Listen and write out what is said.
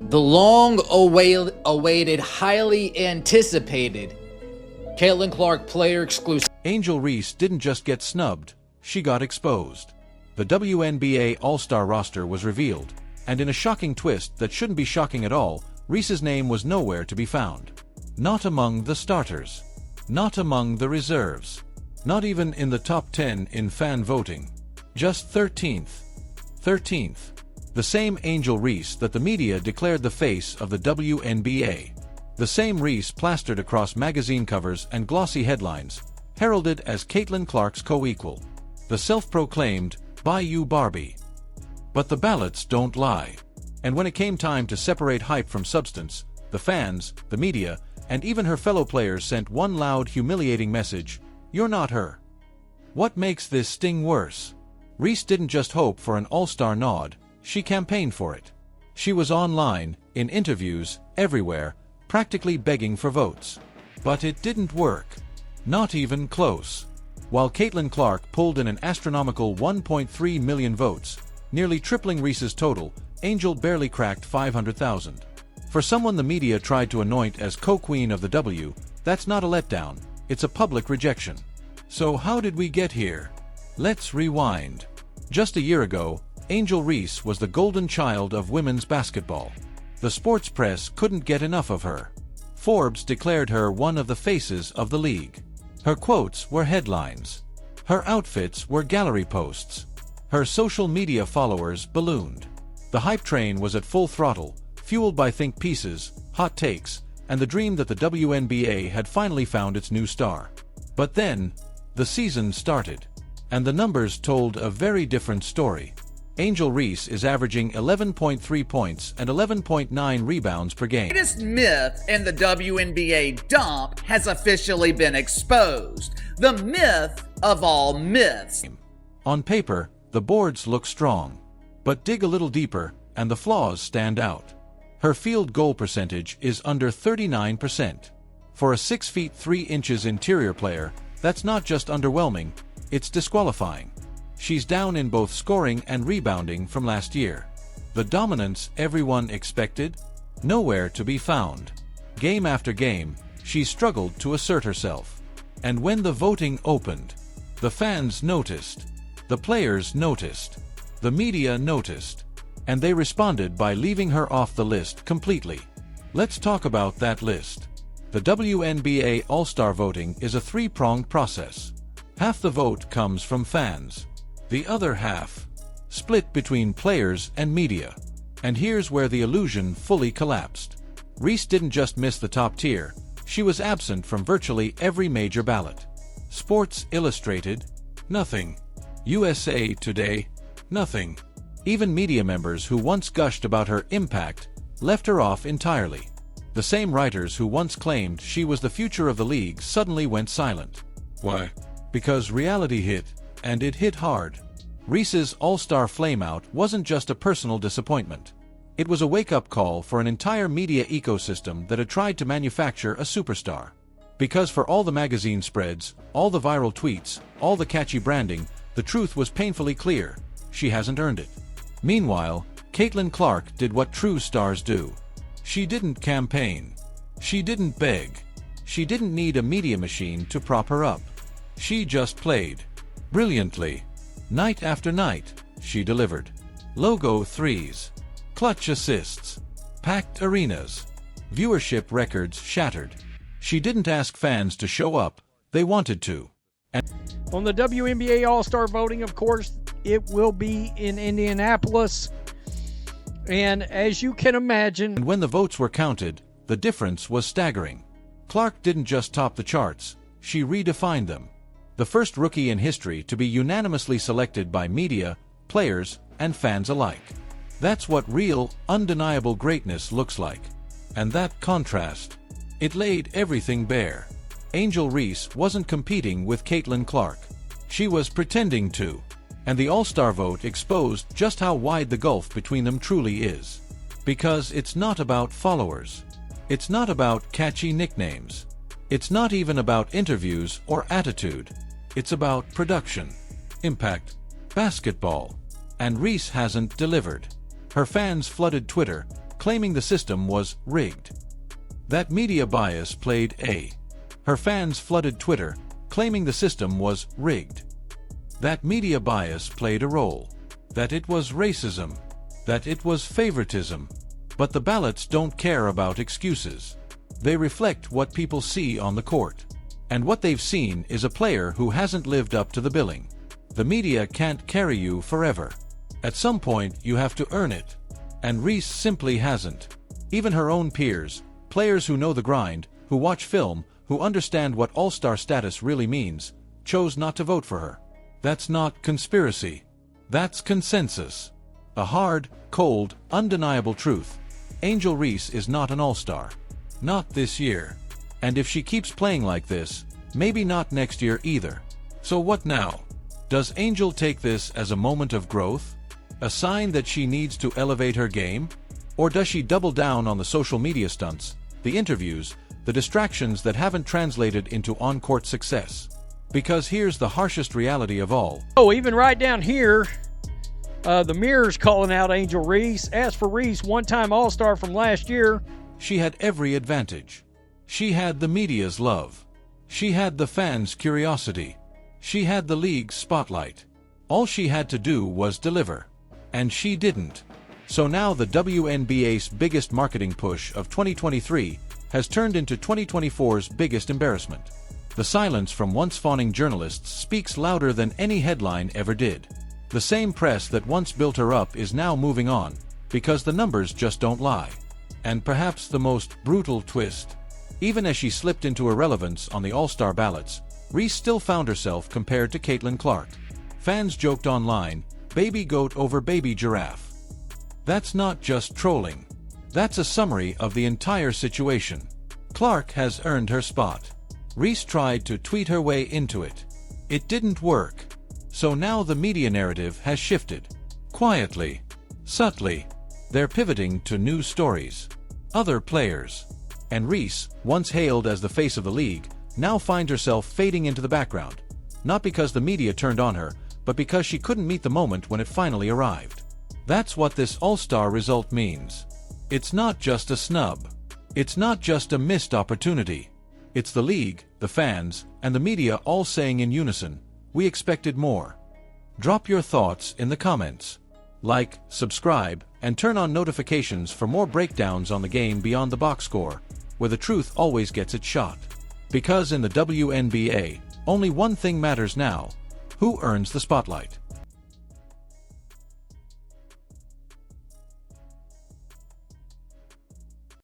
The long-awaited, highly anticipated Caitlin Clark player exclusive. Angel Reese didn't just get snubbed, she got exposed. The WNBA All-Star roster was revealed, and in a shocking twist that shouldn't be shocking at all, Reese's name was nowhere to be found. Not among the starters. Not among the reserves. Not even in the top 10 in fan voting. Just 13th. 13th. The same Angel Reese that the media declared the face of the WNBA. The same Reese plastered across magazine covers and glossy headlines, heralded as Caitlin Clark's co-equal. The self-proclaimed Bayou Barbie. But the ballots don't lie. And when it came time to separate hype from substance, the fans, the media, and even her fellow players sent one loud, humiliating message: "You're not her." What makes this sting worse? Reese didn't just hope for an all-star nod, she campaigned for it. She was online, in interviews, everywhere, practically begging for votes. But it didn't work. Not even close. While Caitlin Clark pulled in an astronomical 1.3 million votes, nearly tripling Reese's total, Angel barely cracked 500,000. For someone the media tried to anoint as co-queen of the W, that's not a letdown, it's a public rejection. So how did we get here? Let's rewind. Just a year ago, Angel Reese was the golden child of women's basketball. The sports press couldn't get enough of her. Forbes declared her one of the faces of the league. Her quotes were headlines. Her outfits were gallery posts. Her social media followers ballooned. The hype train was at full throttle, fueled by think pieces, hot takes, and the dream that the WNBA had finally found its new star. But then, the season started, and the numbers told a very different story. Angel Reese is averaging 11.3 points and 11.9 rebounds per game. The latest myth in the WNBA dump has officially been exposed. The myth of all myths. On paper, the boards look strong. But dig a little deeper, and the flaws stand out. Her field goal percentage is under 39%. For a 6 feet 3 inches interior player, that's not just underwhelming, it's disqualifying. She's down in both scoring and rebounding from last year. The dominance everyone expected? Nowhere to be found. Game after game, she struggled to assert herself. And when the voting opened, the fans noticed. The players noticed. The media noticed. And they responded by leaving her off the list completely. Let's talk about that list. The WNBA All-Star voting is a three-pronged process. Half the vote comes from fans. The other half, split between players and media. And here's where the illusion fully collapsed. Reese didn't just miss the top tier, she was absent from virtually every major ballot. Sports Illustrated? Nothing. USA Today? Nothing. Even media members who once gushed about her impact left her off entirely. The same writers who once claimed she was the future of the league suddenly went silent. Why? Because reality hit, and it hit hard. Reese's All-Star flameout wasn't just a personal disappointment. It was a wake-up call for an entire media ecosystem that had tried to manufacture a superstar. Because for all the magazine spreads, all the viral tweets, all the catchy branding, the truth was painfully clear: she hasn't earned it. Meanwhile, Caitlin Clark did what true stars do. She didn't campaign. She didn't beg. She didn't need a media machine to prop her up. She just played. Brilliantly. Night after night, she delivered. Logo threes. Clutch assists. Packed arenas. Viewership records shattered. She didn't ask fans to show up, they wanted to. On the WNBA All-Star voting, of course, it will be in Indianapolis. And as you can imagine... And when the votes were counted, the difference was staggering. Clark didn't just top the charts, she redefined them. The first rookie in history to be unanimously selected by media, players, and fans alike. That's what real, undeniable greatness looks like. And that contrast, it laid everything bare. Angel Reese wasn't competing with Caitlin Clark. She was pretending to. And the All-Star vote exposed just how wide the gulf between them truly is. Because it's not about followers. It's not about catchy nicknames. It's not even about interviews or attitude. It's about production, impact, basketball. And Reese hasn't delivered. Her fans flooded Twitter, claiming the system was rigged. That media bias played a. Her fans flooded Twitter, claiming the system was rigged. That media bias played a role. That it was racism. That it was favoritism. But the ballots don't care about excuses. They reflect what people see on the court. And what they've seen is a player who hasn't lived up to the billing. The media can't carry you forever. At some point, you have to earn it. And Reese simply hasn't. Even her own peers, players who know the grind, who watch film, who understand what All-Star status really means, chose not to vote for her. That's not conspiracy. That's consensus. A hard, cold, undeniable truth. Angel Reese is not an All-Star. Not this year. And if she keeps playing like this, maybe not next year either. So what now? Does Angel take this as a moment of growth? A sign that she needs to elevate her game? Or does she double down on the social media stunts, the interviews, the distractions that haven't translated into on-court success? Because here's the harshest reality of all. Oh, even right down here, the Mirror's calling out Angel Reese. As for Reese, one-time All-Star from last year. She had every advantage. She had the media's love. She had the fans' curiosity. She had the league's spotlight. All she had to do was deliver. And she didn't. So now the WNBA's biggest marketing push of 2023 has turned into 2024's biggest embarrassment. The silence from once fawning journalists speaks louder than any headline ever did. The same press that once built her up is now moving on, because the numbers just don't lie. And perhaps the most brutal twist, even as she slipped into irrelevance on the All-Star ballots, Reese still found herself compared to Caitlin Clark. Fans joked online, baby goat over baby giraffe. That's not just trolling. That's a summary of the entire situation. Clark has earned her spot. Reese tried to tweet her way into it. It didn't work. So now the media narrative has shifted. Quietly, subtly, they're pivoting to new stories. Other players. And Reese, once hailed as the face of the league, now finds herself fading into the background. Not because the media turned on her, but because she couldn't meet the moment when it finally arrived. That's what this All-Star result means. It's not just a snub. It's not just a missed opportunity. It's the league, the fans, and the media all saying in unison, we expected more. Drop your thoughts in the comments. Like, subscribe, and turn on notifications for more breakdowns on the game beyond the box score, where the truth always gets its shot. Because in the WNBA, only one thing matters now: who earns the spotlight?